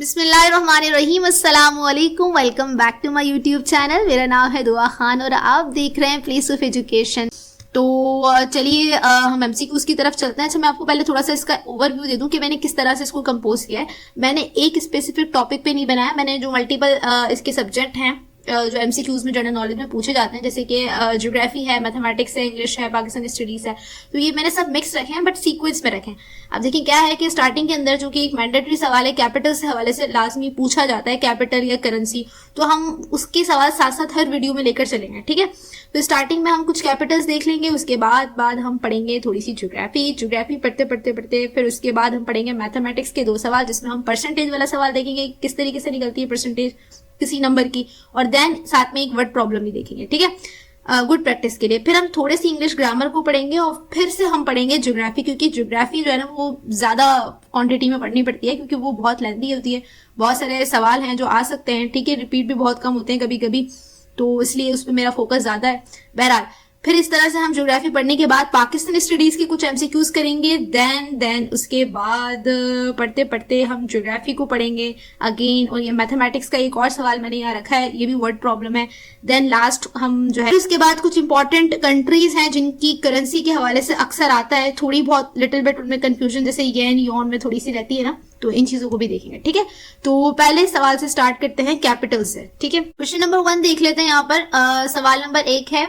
बिस्मिल्लाहिर्रहमानिर्रहीम, अस्सलाम वालेकुम। Welcome back to my YouTube channel. मेरा नाम है दुआ खान और आप देख रहे हैं प्लेस ऑफ एजुकेशन। तो चलिए हम एमसीक्यूज की तरफ चलते हैं। अच्छा, मैं आपको पहले थोड़ा सा इसका ओवरव्यू दे दूं कि मैंने किस तरह से इसको कंपोज किया है। मैंने एक स्पेसिफिक टॉपिक पे नहीं बनाया, मैंने जो मल्टीपल इसके सब्जेक्ट हैं जो एमसीक्यूज में जनरल नॉलेज में पूछे जाते हैं, जैसे कि ज्योग्राफी है, मैथमेटिक्स है, इंग्लिश है, पाकिस्तानी स्टडीज है, तो ये मैंने सब मिक्स रखे हैं बट सीक्वेंस में रखे हैं। अब देखिए क्या है कि स्टार्टिंग के अंदर जो कि एक मैंडेटरी सवाल है, कैपिटल से हवाले से लाजमी पूछा जाता है, कैपिटल या करेंसी, तो हम उसके सवाल साथ साथ हर वीडियो में लेकर चलेंगे। ठीक है, तो स्टार्टिंग में हम कुछ कैपिटल्स देख लेंगे, उसके बाद हम पढ़ेंगे थोड़ी सी ज्योग्राफी पढ़ते फिर उसके बाद हम पढ़ेंगे मैथमेटिक्स के 2 सवाल, जिसमें हम परसेंटेज वाला सवाल देखेंगे, किस तरीके से निकलती है परसेंटेज किसी नंबर की, और देन साथ में एक वर्ड प्रॉब्लम भी देखेंगे। ठीक है, गुड प्रैक्टिस के लिए। फिर हम थोड़े सी इंग्लिश ग्रामर को पढ़ेंगे और फिर से हम पढ़ेंगे ज्योग्राफी, क्योंकि ज्योग्राफी जो है ना वो ज्यादा क्वांटिटी में पढ़नी पड़ती है, क्योंकि वो बहुत लेंथी होती है, बहुत सारे सवाल हैं जो आ सकते हैं। ठीक है, रिपीट भी बहुत कम होते हैं कभी कभी, तो इसलिए उस पर मेरा फोकस ज्यादा है। बहरहाल फिर इस तरह से हम ज्योग्राफी पढ़ने के बाद पाकिस्तानी स्टडीज के कुछ एमसीक्यूज करेंगे, देन उसके बाद पढ़ते पढ़ते हम ज्योग्राफी को पढ़ेंगे अगेन, और ये मैथमेटिक्स का एक और सवाल मैंने यहाँ रखा है, ये भी वर्ड प्रॉब्लम है। देन लास्ट हम जो है इसके बाद कुछ इंपॉर्टेंट कंट्रीज हैं जिनकी करेंसी के हवाले से अक्सर आता है थोड़ी बहुत लिटिल बिट उनमें कंफ्यूजन, जैसे येन योन में थोड़ी सी रहती है ना, तो इन चीजों को भी देखेंगे। ठीक है, तो पहले सवाल से स्टार्ट करते हैं कैपिटल से। ठीक है, क्वेश्चन नंबर 1 देख लेते हैं। यहाँ पर सवाल नंबर 1 है।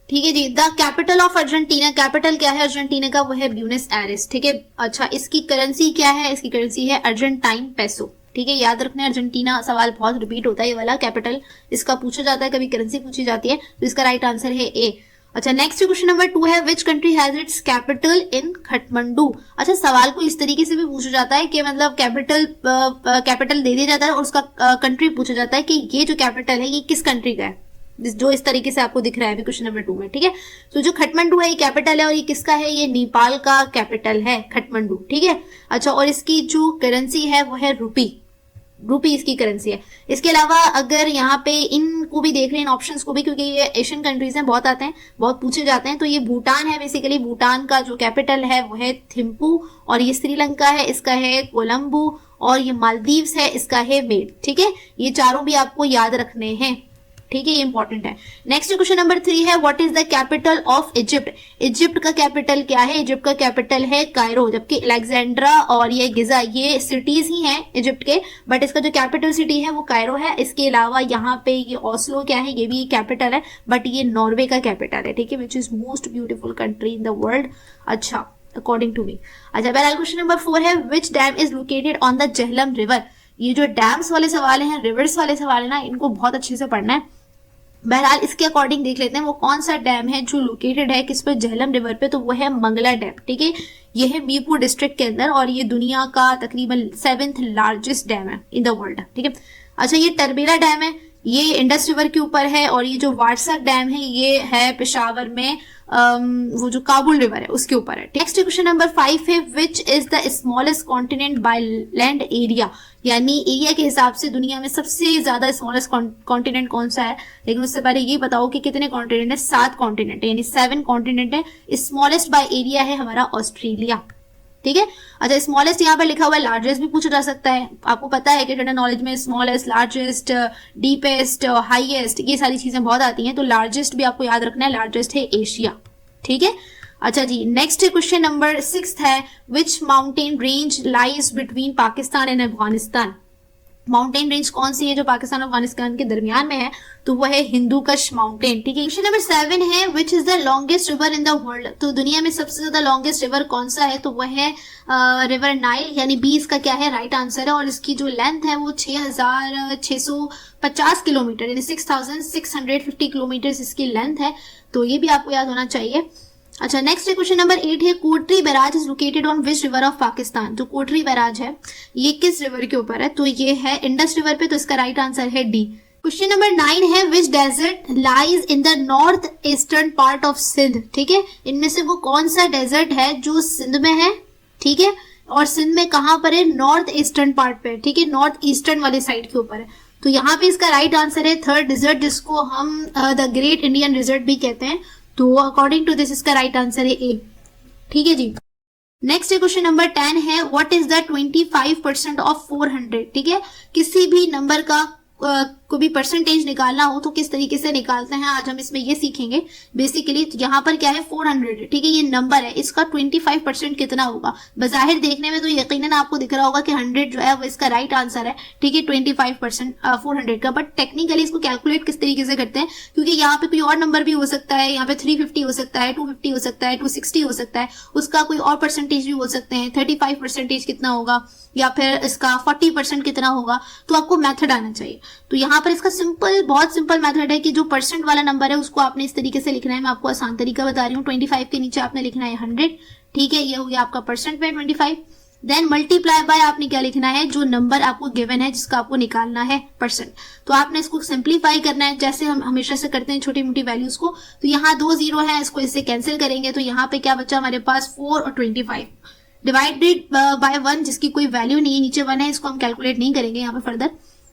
ठीक है जी, the capital of Argentina, capital क्या है अर्जेंटीना का, वो है ब्यूनस एयर्स। ठीक है, अच्छा इसकी करेंसी क्या है, इसकी करेंसी है अर्जेंटाइन पेसो। ठीक है, याद रखना अर्जेंटीना सवाल बहुत रिपीट होता है, ये वाला कैपिटल इसका पूछा जाता है, कभी करेंसी पूछी जाती है, तो इसका राइट आंसर है ए। अच्छा, नेक्स्ट क्वेश्चन नंबर 2 है, which country has its capital in Kathmandu. अच्छा, सवाल को इस तरीके से भी पूछा जाता है कि मतलब कैपिटल दे दिया जाता है और उसका कंट्री पूछा जाता है कि ये जो कैपिटल है ये किस कंट्री का है, जो इस तरीके से आपको दिख रहा है अभी क्वेश्चन नंबर 2 में। ठीक है, तो जो काठमांडू है ये कैपिटल है, और ये किसका है, ये नेपाल का कैपिटल है काठमांडू। ठीक है, अच्छा, और इसकी जो करेंसी है वो है रूपी इसकी करेंसी है। इसके अलावा अगर यहाँ पे इनको भी देख रहे हैं, ऑप्शंस को भी, क्योंकि ये एशियन कंट्रीज हैं, बहुत आते हैं, बहुत पूछे जाते हैं, तो ये भूटान है। बेसिकली भूटान का जो कैपिटल है वो है थिम्पू, और ये श्रीलंका है, इसका है कोलंबो, और ये मालदीव्स है, इसका है मेड। ठीक है, ये चारों भी आपको याद रखने हैं। ठीक है, ये इंपॉर्टेंट है। नेक्स्ट क्वेश्चन नंबर 3 है, what is the capital of Egypt. Egypt का कैपिटल क्या है, इजिप्ट का कैपिटल है कायरो, जबकि अलेक्जेंड्रा और ये गिजा ये सिटीज ही हैं इजिप्ट के, बट इसका जो कैपिटल सिटी है वो कायरो है। इसके अलावा यहाँ पे ये ओस्लो क्या है, ये भी कैपिटल है, बट ये नॉर्वे का कैपिटल है। ठीक है, which is most beautiful country in the world, अच्छा अकॉर्डिंग टू मी। अच्छा, बहरहाल क्वेश्चन नंबर 4 है, which dam is located on the Jhelum river. ये जो डैम्स वाले सवाल हैं, रिवर्स वाले सवाल है ना, इनको बहुत अच्छे से पढ़ना है। बहरहाल इसके अकॉर्डिंग देख लेते हैं वो कौन सा डैम है जो लोकेटेड है किस पे, झेलम रिवर पे, तो वो है मंगला डैम। ठीक है, ये है मीरपुर डिस्ट्रिक्ट के अंदर, और ये दुनिया का तकरीबन 7th लार्जेस्ट डैम है इन द वर्ल्ड। ठीक है, अच्छा ये टरबेला डैम है, ये इंडस रिवर के ऊपर है, और ये जो वारसक डैम है ये है पेशावर में, वो जो काबुल रिवर है उसके ऊपर है। नेक्स्ट क्वेश्चन नंबर 5 है, which is the smallest continent by land area, यानी एरिया के हिसाब से दुनिया में सबसे ज्यादा स्मॉलेस्ट कॉन्टिनेंट कौन सा है। लेकिन उससे पहले ये बताओ कि कितने कॉन्टिनेंट है, 7 कॉन्टिनेंट है, यानी 7 कॉन्टिनेंट है। स्मॉलेस्ट बाय एरिया है हमारा ऑस्ट्रेलिया। ठीक है, अच्छा स्मॉलेस्ट यहाँ पर लिखा हुआ है, लार्जेस्ट भी पूछा जा सकता है। आपको पता है कि जनरल नॉलेज में स्मॉलेस्ट, लार्जेस्ट, डीपेस्ट, हाईएस्ट, ये सारी चीजें बहुत आती हैं, तो लार्जेस्ट भी आपको याद रखना है, लार्जेस्ट है एशिया। ठीक है, अच्छा जी, नेक्स्ट क्वेश्चन नंबर 6 है, which mountain range lies between Pakistan and Afghanistan. Mountain range कौन सी है जो पाकिस्तान और अफगानिस्तान के दरमियान में है, तो वह है हिंदू कश माउंटेन। ठीक है, क्वेश्चन नंबर 7 है, which is the longest river in the world. तो दुनिया में सबसे ज्यादा लॉन्गेस्ट रिवर कौन सा है, तो वह है रिवर नाइल, यानी 20 का क्या है राइट आंसर है, और इसकी जो लेंथ है वो 6650 किलोमीटर, यानी 6650 किलोमीटर इसकी लेंथ है, तो ये भी आपको याद होना चाहिए। अच्छा, नेक्स्ट क्वेश्चन नंबर 8 है, Kotri barrage is located on which river of Pakistan. जो कोटरी बैराज है ये किस रिवर के ऊपर है, तो ये है इंडस रिवर पे, तो इसका राइट आंसर है डी। क्वेश्चन नंबर 9 है, which desert lies in the north eastern part of Sindh. ठीक है, इनमें से वो कौन सा डेजर्ट है जो सिंध में है। ठीक है, और सिंध में कहाँ पर है, नॉर्थ ईस्टर्न पार्ट पे। ठीक है, नॉर्थ ईस्टर्न वाले साइड के ऊपर है, तो यहाँ पे इसका राइट आंसर है 3rd डिजर्ट, जिसको हम द ग्रेट इंडियन डिजर्ट भी कहते हैं, तो अकॉर्डिंग टू दिस इसका राइट आंसर है ए। ठीक है जी। नेक्स्ट क्वेश्चन नंबर 10 है, व्हाट इज द 25% ऑफ 400। ठीक है, किसी भी नंबर का को भी परसेंटेज निकालना हो तो किस तरीके से निकालते हैं, आज हम इसमें ये सीखेंगे। बेसिकली यहाँ पर क्या है 400, ठीक है, ये नंबर है, इसका 25% कितना होगा। बज़ाहिर देखने में तो यकीनन आपको दिख रहा होगा कि 100 जो है वो इसका राइट आंसर है, ठीक है, 25% 400 का। बट टेक्निकली इसको कैलकुलेट किस तरीके से करते हैं, क्योंकि यहाँ पे कोई और नंबर भी हो सकता है, यहाँ पे 350 हो सकता है, 250 हो सकता है, 260 हो सकता है, उसका कोई और परसेंटेज भी बोल सकते हैं, 35% कितना होगा, या फिर इसका 40% कितना होगा। तो आपको मेथड आना चाहिए। तो यहाँ पर इसका सिंपल, बहुत सिंपल मेथड है कि जो परसेंट वाला नंबर है उसको आपने इस तरीके से लिखना है। मैं आपको आसान तरीका बता रही हूँ। 25 के नीचे आपने लिखना है 100, ठीक है, ये हो गया आपका परसेंट में 25। देन मल्टीप्लाई बाय आपने क्या लिखना है, जो नंबर आपको गिवन है जिसका आपको निकालना है परसेंट। तो आपने इसको सिंप्लीफाई करना है जैसे हम हमेशा से करते हैं छोटी मोटी वैल्यूज को। तो यहाँ 2 जीरो है, इसको इससे कैंसिल करेंगे तो यहाँ पे क्या बचा हमारे पास 4 और 25 डिवाइडेड बाय 1 जिसकी कोई वैल्यू नहीं है, नीचे 1 है, इसको हम कैलकुलेट नहीं करेंगे यहाँ पे फर्दर।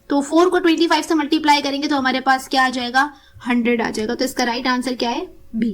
तो 4 को 25 से मल्टीप्लाई करेंगे तो हमारे पास क्या आ जाएगा, 100 आ जाएगा। तो इसका राइट आंसर क्या है, बी।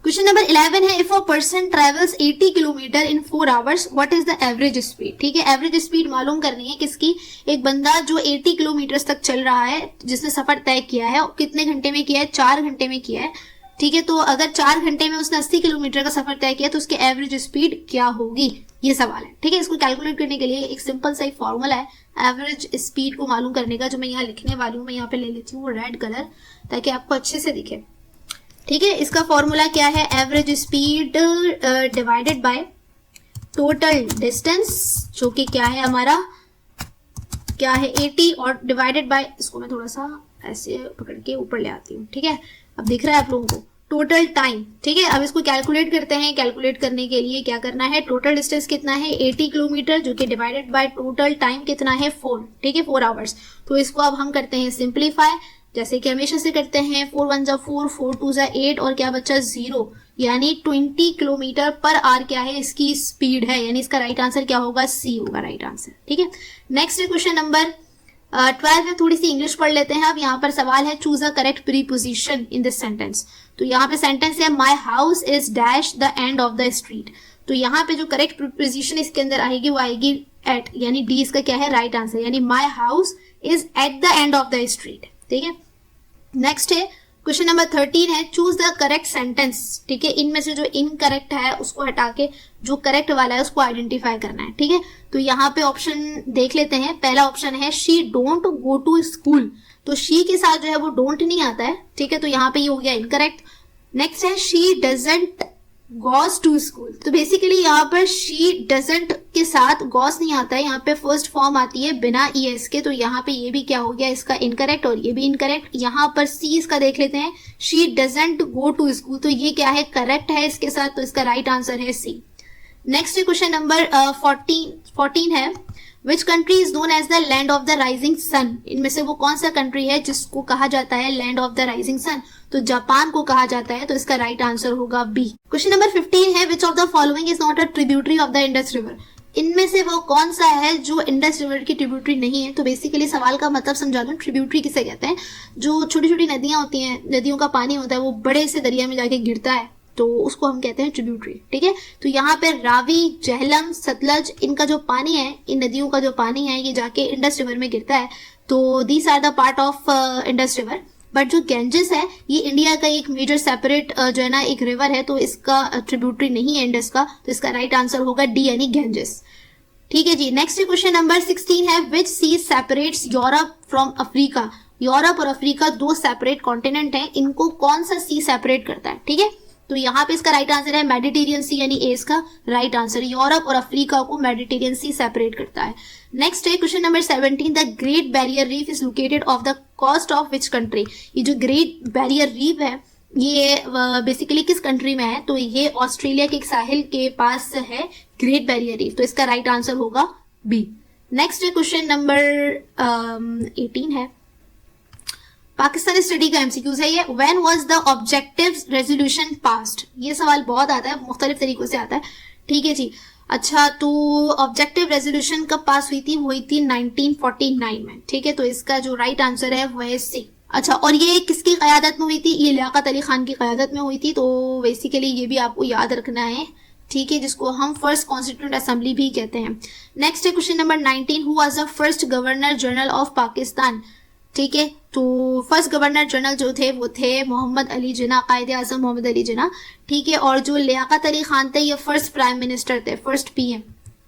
क्वेश्चन नंबर 11 है, if a person travels 80 kilometre in 4 hours what is the average speed. ठीक है, एवरेज स्पीड मालूम करनी है किसकी, एक बंदा जो 80 किलोमीटर तक चल रहा है, जिसने सफर तय किया है, कितने घंटे में किया है, 4 घंटे में किया है। ठीक है, तो अगर 4 घंटे में उसने 80 किलोमीटर का सफर तय किया तो उसकी एवरेज स्पीड क्या होगी, ये सवाल है। ठीक है, इसको कैलकुलेट करने के लिए एक सिंपल सा एक फॉर्मूला है एवरेज स्पीड को मालूम करने का, जो मैं यहाँ लिखने वाली हूँ। मैं यहाँ पे ले लेती हूँ रेड कलर ताकि आपको अच्छे से दिखे। ठीक है, इसका फॉर्मूला क्या है, average speed divided by total distance, जो कि क्या है हमारा, क्या है 80, और डिवाइडेड बाय, इसको मैं थोड़ा सा ऐसे पकड़ के ऊपर ले आती हूँ। ठीक है, अब दिख रहा है आप लोगों को, टोटल टाइम। ठीक है, अब इसको कैलकुलेट करते हैं। कैलकुलेट करने के लिए क्या करना है, टोटल डिस्टेंस कितना है 80 किलोमीटर, जो कि डिवाइडेड बाय टोटल टाइम कितना है 4। ठीक है, 4 आवर्स। तो इसको अब हम करते हैं सिंप्लीफाई, जैसे कि हमेशा से करते हैं। 4 1 जा 4, 4 2 जा 8, और क्या बचा 0, यानी 20 किलोमीटर पर आवर क्या है इसकी स्पीड है, यानी इसका राइट आंसर क्या होगा, सी होगा राइट आंसर। ठीक है, नेक्स्ट क्वेश्चन नंबर 12 में थोड़ी सी इंग्लिश पढ़ लेते हैं। अब यहाँ पर सवाल है, choose a correct preposition in this sentence. तो यहाँ पे सेंटेंस है, my house is dash the end of the street. तो यहाँ पे जो करेक्ट प्रीपोजिशन इसके अंदर आएगी वो आएगी एट, यानी डी इसका क्या है राइट आंसर, यानी my house is at the end of the street. ठीक है, नेक्स्ट है क्वेश्चन नंबर 13 है, चूज द करेक्ट सेंटेंस। ठीक है, इनमें से जो इनकरेक्ट है उसको हटा के जो करेक्ट वाला है उसको आइडेंटिफाई करना है। ठीक है, तो यहाँ पे ऑप्शन देख लेते हैं। पहला ऑप्शन है, she don't go to school. तो शी के साथ जो है वो डोंट नहीं आता है। ठीक है, तो यहाँ पे ये हो गया इनकरेक्ट। नेक्स्ट है, she doesn't goes to school. तो बेसिकली यहाँ पर शी डजंट के साथ गॉस नहीं आता है, यहाँ पे फर्स्ट फॉर्म आती है बिना ईएस के। तो यहाँ पे ये भी क्या हो गया इसका इनकरेक्ट, और ये भी इनकरेक्ट। यहाँ पर सी इसका देख लेते हैं, she doesn't go to school. तो ये क्या है, करेक्ट है इसके साथ, तो इसका राइट आंसर है सी। नेक्स्ट क्वेश्चन नंबर 14 है, which country is known as the land of the rising sun. इनमें से वो कौन सा कंट्री है जिसको कहा जाता है land of the rising sun. तो जापान को कहा जाता है, तो इसका राइट आंसर होगा बी। क्वेश्चन नंबर 15 है, which of the following is not a tributary of the Indus river. इनमें से वो कौन सा है जो इंडस रिवर की ट्रिब्यूटरी नहीं है। तो बेसिकली सवाल का मतलब समझा दूं, ट्रिब्यूटरी किसे कहते हैं, जो छोटी छोटी नदियां होती हैं, नदियों का पानी होता है वो बड़े से दरिया में जाके गिरता है, तो उसको हम कहते हैं ट्रिब्यूटरी। ठीक है, तो यहाँ पे रावी, झेलम, सतलज, इनका जो पानी है, इन नदियों का जो पानी है ये जाके इंडस रिवर में गिरता है। तो these are the part of Indus river. But जो गेंजेस है ये इंडिया का एक मेजर सेपरेट जो है ना एक रिवर है, तो इसका ट्रिब्यूटरी नहीं है इंडस का, तो इसका राइट आंसर होगा डी, यानी गेंजेस। ठीक है जी, नेक्स्ट क्वेश्चन नंबर 16 है, which sea separates Europe from Africa. Europe और अफ्रीका 2 सेपरेट कॉन्टिनेंट है, इनको कौन सा सी सेपरेट करता है। ठीक है, तो यहाँ पे इसका राइट आंसर है मेडिटेरियन सी, यानी ए इसका राइट आंसर। यूरोप और अफ्रीका को मेडिटेरियन सी सेपरेट करता है। नेक्स्ट है question number 17, the great barrier reef is located off the coast of which country. ये जो ग्रेट बैरियर रीफ है ये बेसिकली किस कंट्री में है, तो ये ऑस्ट्रेलिया के एक साहिल के पास है ग्रेट बैरियर रीफ, तो इसका राइट आंसर होगा बी। नेक्स्ट क्वेश्चन नंबर 18 है, पाकिस्तानी स्टडी का एमसीक्यूज है ये, when was the objective resolution passed. ये सवाल बहुत आता है, मुख्तलिफ तरीकों से आता है। ठीक है जी, अच्छा तो ऑब्जेक्टिव रेजोल्यूशन कब पास हुई थी, वो हुई थी 1949 में। ठीक है, तो इसका जो राइट आंसर है वो है सी। अच्छा, और ये किसकी क़यादत में हुई थी, ये लियाकत अली खान की क़यादत में हुई थी। तो बेसिकली ये भी आपको याद रखना है ठीक है, जिसको हम फर्स्ट कॉन्स्टिट्यूंट असेंबली भी कहते हैं। नेक्स्ट है question number 19, who was the first governor general of Pakistan. ठीक है, तो फर्स्ट गवर्नर जनरल जो थे वो थे मोहम्मद अली जिन्ना, कायदे आजम मोहम्मद अली जिन्ना। ठीक है, और जो लियाकत अली खान थे ये फर्स्ट प्राइम मिनिस्टर थे, फर्स्ट पीएम।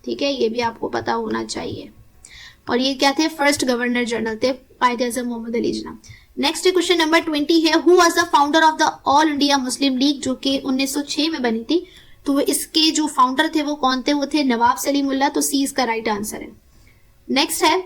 ठीक है, ये भी आपको पता होना चाहिए। और ये क्या थे, फर्स्ट गवर्नर जनरल थे कायदे आजम Mohammad Ali Jinnah. Next question number 20 है, who was the founder of the all India Muslim league, जो कि 1906 में बनी थी। तो इसके जो फाउंडर थे वो कौन थे, वो थे नवाब सलीमुल्लाह। तो सी इसका राइट आंसर है। नेक्स्ट है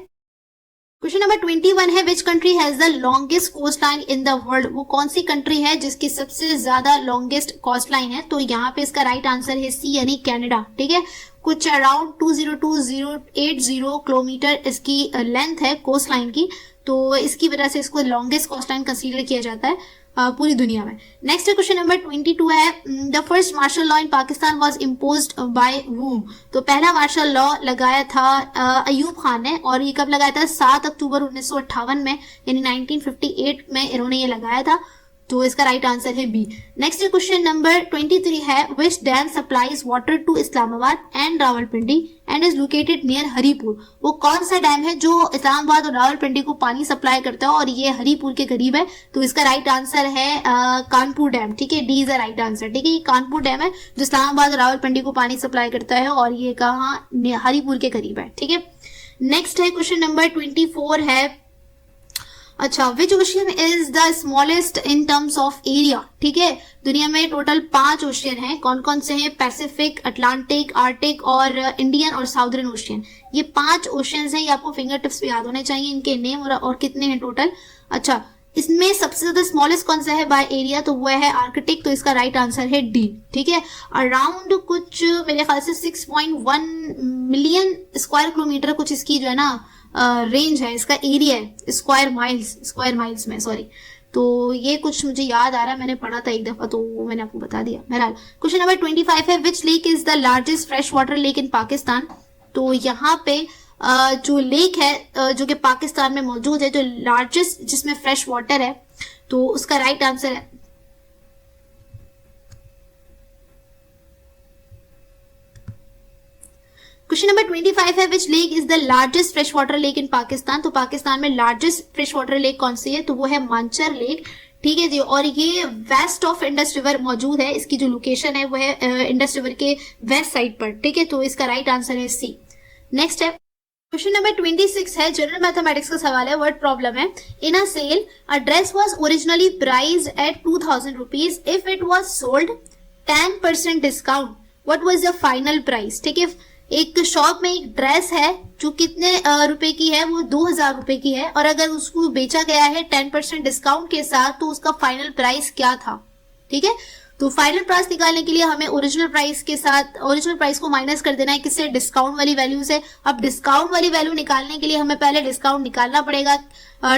क्वेश्चन नंबर 21 है, which country has the longest coast line in the world. वो कौन सी कंट्री है जिसकी सबसे ज्यादा लॉन्गेस्ट कोस्ट लाइन है। तो यहाँ पे इसका राइट आंसर है सी यानी कनाडा। ठीक है, कुछ अराउंड 202,080 किलोमीटर इसकी लेंथ है कोस्ट लाइन की। तो इसकी वजह से इसको लॉन्गेस्ट कोस्ट लाइन कंसीडर किया जाता है पूरी दुनिया में। नेक्स्ट क्वेश्चन नंबर 22 है, the first martial law in Pakistan was imposed by whom. तो पहला मार्शल लॉ लगाया था अयूब खान ने, और ये कब लगाया था, 7 अक्टूबर 1958 में, यानी 1958 में इन्होंने ये लगाया था। तो इसका राइट आंसर है बी। नेक्स्ट क्वेश्चन नंबर 23 है, which dam supplies water to Islamabad and Rawalpindi and is located near Haripur. वो कौन सा डैम है जो इस्लामाबाद और रावलपिंडी को पानी सप्लाई करता है और ये हरिपुर के करीब है। तो इसका राइट आंसर है कानपुर डैम। ठीक है, D is the right answer. ठीक है, ये कानपुर डैम है जो इस्लामाबाद और रावलपिंडी को पानी सप्लाई करता है और ये कहाँ, हरिपुर के करीब है। ठीक है, नेक्स्ट है क्वेश्चन नंबर 24 है, अच्छा, which ocean is the smallest in terms of area. ठीक है, दुनिया में टोटल 5 ओशियन हैं। कौन कौन से हैं, पैसिफिक, अटलांटिक, आर्टिक और इंडियन और साउदर्न ओशियन। ये 5 ओशियंस हैं, ये आपको फिंगर टिप्स पे याद होने चाहिए, इनके नेम और कितने हैं टोटल। अच्छा, इसमें सबसे ज्यादा स्मॉलेस्ट कौन सा है बाय एरिया, तो वो है आर्कटिक। तो इसका राइट आंसर है डी। ठीक है, अराउंड कुछ मेरे ख्याल से 6.1 मिलियन स्क्वायर किलोमीटर कुछ इसकी जो है ना रेंज है, इसका एरिया है, स्क्वायर माइल्स में, सॉरी। तो ये कुछ मुझे याद आ रहा है, मैंने पढ़ा था एक दफा, तो वो मैंने आपको बता दिया। बहरहाल क्वेश्चन नंबर 25 है, which lake is the largest fresh water lake in Pakistan. तो यहाँ पे जो लेक है जो कि पाकिस्तान में मौजूद है, जो लार्जेस्ट जिसमें फ्रेश वाटर है, तो उसका राइट आंसर है क्वेश्चन नंबर 25 है, which lake is the largest fresh water lake in Pakistan. तो पाकिस्तान में लार्जेस्ट फ्रेश वाटर लेक कौन सी है, तो वो है मानचर लेक। ठीक है जी, और ये वेस्ट ऑफ इंडस रिवर मौजूद है। इसकी जो लोकेशन है वो है इंडस रिवर के वेस्ट साइड पर। ठीक है, तो इसका राइट आंसर है सी। नेक्स्ट है क्वेश्चन नंबर 26 है, जनरल मैथमेटिक्स का सवाल है, वर्ड प्रॉब्लम है। In a sale a dress was originally priced at 2000 rupees, if it was sold 10% discount, what was the final price. ठीक है, एक शॉप में एक ड्रेस है जो कितने रुपए की है, वो 2000 रुपए की है, और अगर उसको बेचा गया है 10% डिस्काउंट के साथ, तो उसका फाइनल प्राइस क्या था। ठीक है, तो फाइनल प्राइस निकालने के लिए हमें ओरिजिनल प्राइस के साथ ओरिजिनल प्राइस को माइनस कर देना है, किससे, डिस्काउंट वाली वैल्यू से। अब डिस्काउंट वाली वैल्यू निकालने के लिए हमें पहले डिस्काउंट निकालना पड़ेगा।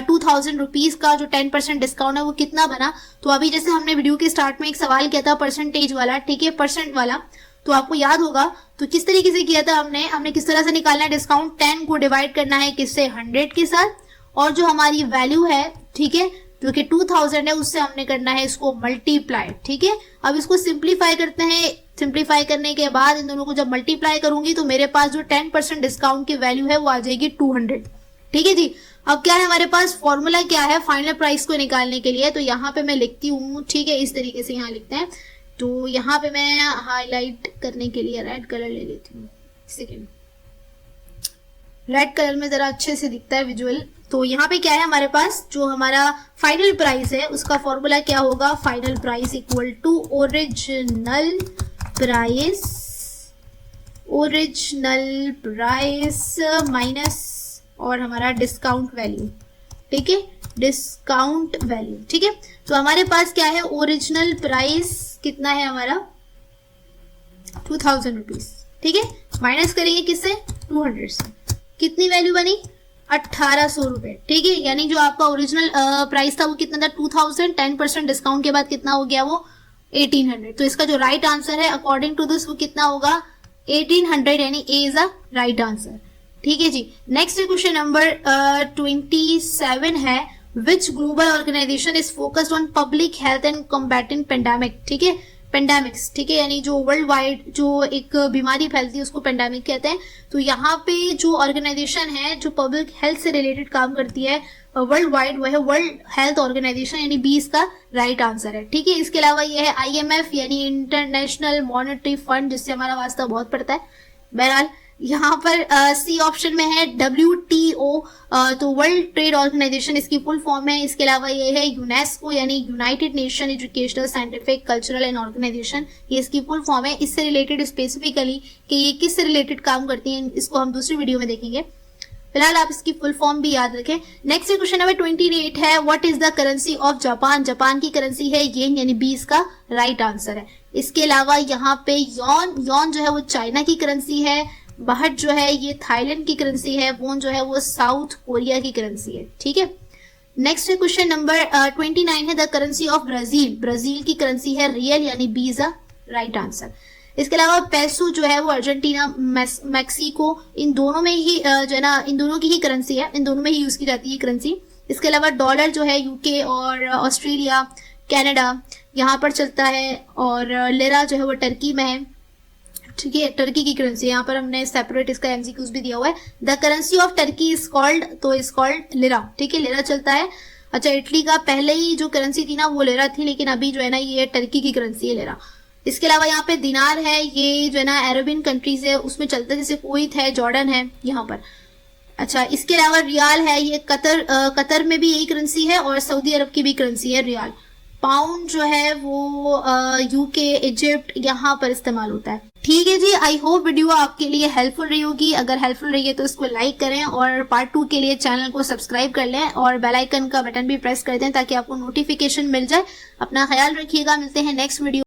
2000 रुपीज का जो 10% डिस्काउंट है वो कितना बना। तो अभी जैसे हमने वीडियो के स्टार्ट में एक सवाल किया था परसेंटेज वाला, ठीक है, परसेंट वाला, तो आपको याद होगा तो किस तरीके से किया था हमने किस तरह से निकालना है डिस्काउंट। 10 को डिवाइड करना है किससे, 100 के साथ, और जो हमारी वैल्यू है, ठीक है, जो कि 2000 है, उससे हमने करना है इसको मल्टीप्लाई। ठीक है, अब इसको सिंप्लीफाई करते हैं। सिंप्लीफाई करने के बाद इन दोनों को जब मल्टीप्लाई करूंगी तो मेरे पास जो 10% डिस्काउंट की वैल्यू है वो आ जाएगी 200। ठीक है जी, अब क्या है हमारे पास, फॉर्मूला क्या है फाइनल प्राइस को निकालने के लिए। तो यहाँ पे मैं लिखती हूँ, ठीक है, इस तरीके से यहाँ लिखते हैं। तो यहाँ पे मैं हाईलाइट करने के लिए रेड कलर ले लेती हूँ। सेकेंड, रेड कलर में जरा अच्छे से दिखता है विजुअल। तो यहाँ पे क्या है हमारे पास, जो हमारा फाइनल प्राइस है उसका फॉर्मूला क्या होगा, final price equal to original price minus और हमारा डिस्काउंट वैल्यू। ठीक है, डिस्काउंट वैल्यू। ठीक है, तो हमारे पास क्या है, ओरिजिनल प्राइस कितना है हमारा, 2000 रुपीज। ठीक है, माइनस करेंगे किससे, 200 से, कितनी वैल्यू बनी, 1800 रुपए। ठीक है, यानी जो आपका ओरिजिनल प्राइस था वो कितना था, 2000, 10% डिस्काउंट के बाद कितना हो गया, वो 1800। तो इसका जो राइट आंसर है अकॉर्डिंग टू दिस वो कितना होगा, 1800, यानी A is the right answer. ठीक है जी, नेक्स्ट क्वेश्चन नंबर 27 है, which global organisation is focused on public health and combating pandemic. ठीक है, पेंडेमिक्स, ठीक है, यानी जो वर्ल्ड वाइड जो एक बीमारी फैलती है उसको पेंडेमिक कहते हैं। तो यहाँ पे जो ऑर्गेनाइजेशन है जो पब्लिक हेल्थ से रिलेटेड काम करती है वर्ल्ड वाइड, वह है वर्ल्ड हेल्थ ऑर्गेनाइजेशन, यानी 20 का राइट आंसर है, ठीक है। इसके अलावा ये है IMF यानी इंटरनेशनल मॉनेटरी फंड, जिससे हमारा वास्ता बहुत पड़ता है। बहरहाल यहाँ पर सी ऑप्शन में है WTO, तो वर्ल्ड ट्रेड ऑर्गेनाइजेशन इसकी फुल फॉर्म है। इसके अलावा ये है यूनेस्को यानी United Nation Educational Scientific Cultural and Organization, ये इसकी फुल फॉर्म है। इससे रिलेटेड स्पेसिफिकली कि ये किससे रिलेटेड काम करती है इसको हम दूसरी वीडियो में देखेंगे। फिलहाल आप इसकी फुल फॉर्म भी याद रखें। नेक्स्ट क्वेश्चन नंबर 28 है, what is the currency of Japan? Japan की करेंसी है येन, यानी 20 का राइट आंसर है। इसके अलावा यहाँ पे यॉन जो है वो चाइना की करेंसी है, बहट जो है ये थाईलैंड की करेंसी है, वोन जो है वो साउथ कोरिया की करेंसी है, ठीक है। नेक्स्ट क्वेश्चन नंबर 29 है, the currency of Brazil? Brazil की करेंसी है रियल, यानी 20 राइट आंसर। इसके अलावा पैसो जो है वो अर्जेंटीना, मैक्सिको, इन दोनों में ही जो है ना, इन दोनों की ही करेंसी है, इन दोनों में ही यूज की जाती है करेंसी। इसके अलावा डॉलर जो है UK और ऑस्ट्रेलिया, कनाडा यहाँ पर चलता है, और लिरा जो है वो टर्की में है, ठीक है, टर्की की करेंसी। यहाँ पर हमने सेपरेट इसका MCQs भी दिया हुआ है। The currency of Turkey is called, तो इज कॉल्ड लिरा, ठीक है, लिरा चलता है। अच्छा, इटली का पहले ही जो करेंसी थी ना वो लिरा थी, लेकिन अभी जो है ना ये टर्की की करेंसी है लिरा। इसके अलावा यहाँ पे दिनार है, ये जो है ना अरबियन कंट्रीज है उसमें चलता है, जैसे कुवैत है, जॉर्डन है यहाँ पर। अच्छा, इसके अलावा रियाल है, ये कतर में भी यही करेंसी है, और सऊदी अरब की भी करेंसी है रियाल। पाउंड जो है वो UK, इजिप्ट यहाँ पर इस्तेमाल होता है, ठीक है जी। आई होप वीडियो आपके लिए हेल्पफुल रही होगी। अगर हेल्पफुल रही है तो इसको लाइक करें, और पार्ट 2 के लिए चैनल को सब्सक्राइब कर लें, और बेल आइकन का बटन भी प्रेस कर दें ताकि आपको नोटिफिकेशन मिल जाए। अपना ख्याल रखिएगा, मिलते हैं नेक्स्ट वीडियो।